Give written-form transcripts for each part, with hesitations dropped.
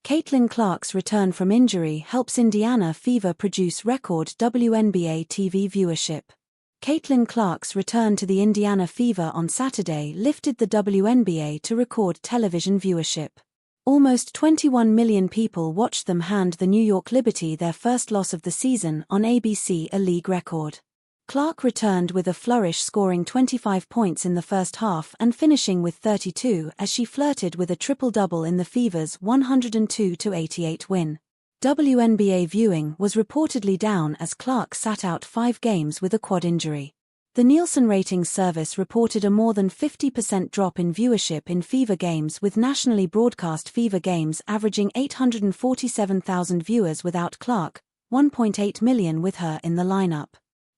Caitlin Clark's return from injury helps Indiana Fever produce record WNBA TV viewership. Caitlin Clark's return to the Indiana Fever on Saturday lifted the WNBA to record television viewership. Almost 21 million people watched them hand the New York Liberty their first loss of the season on ABC, a league record. Clark returned with a flourish, scoring 25 points in the first half and finishing with 32 as she flirted with a triple-double in the Fever's 102-88 win. WNBA viewing was reportedly down as Clark sat out 5 games with a quad injury. The Nielsen ratings service reported a more than 50% drop in viewership in Fever games, with nationally broadcast Fever games averaging 847,000 viewers without Clark, 1.8 million with her in the lineup.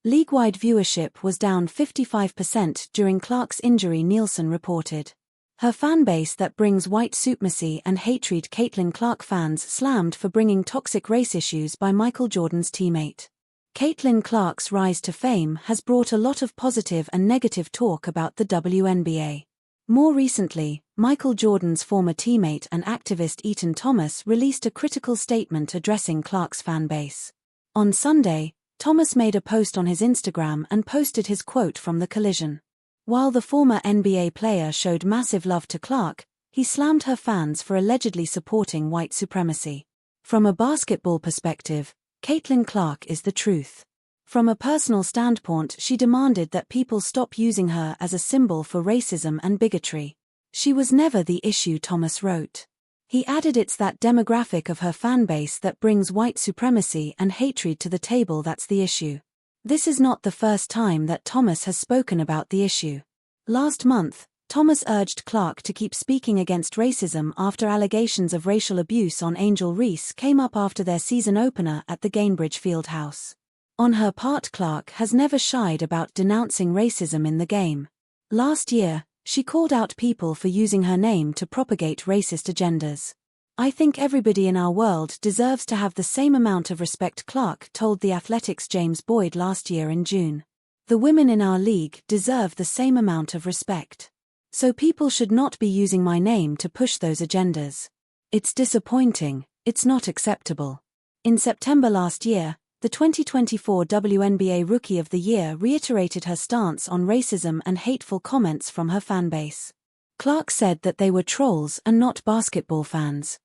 League-wide viewership was down 55% during Clark's injury, Nielsen reported. Her fanbase that brings white supremacy and hatred. Caitlin Clark fans slammed for bringing toxic race issues by Michael Jordan's teammate. Caitlin Clark's rise to fame has brought a lot of positive and negative talk about the WNBA. More recently, Michael Jordan's former teammate and activist Eaton Thomas released a critical statement addressing Clark's fanbase. On Sunday, Thomas made a post on his Instagram and posted his quote from the collision. While the former NBA player showed massive love to Clark, he slammed her fans for allegedly supporting white supremacy. From a basketball perspective, Caitlin Clark is the truth. From a personal standpoint, she demanded that people stop using her as a symbol for racism and bigotry. She was never the issue, Thomas wrote. He added, it's that demographic of her fanbase that brings white supremacy and hatred to the table that's the issue. This is not the first time that Thomas has spoken about the issue. Last month, Thomas urged Clark to keep speaking against racism after allegations of racial abuse on Angel Reese came up after their season opener at the Gainbridge Fieldhouse. On her part, Clark has never shied about denouncing racism in the game. Last year, she called out people for using her name to propagate racist agendas. I think everybody in our world deserves to have the same amount of respect, Clark told The Athletic's James Boyd last year in June. The women in our league deserve the same amount of respect. So people should not be using my name to push those agendas. It's disappointing, it's not acceptable. In September last year, the 2024 WNBA Rookie of the Year reiterated her stance on racism and hateful comments from her fanbase. Clark said that they were trolls and not basketball fans.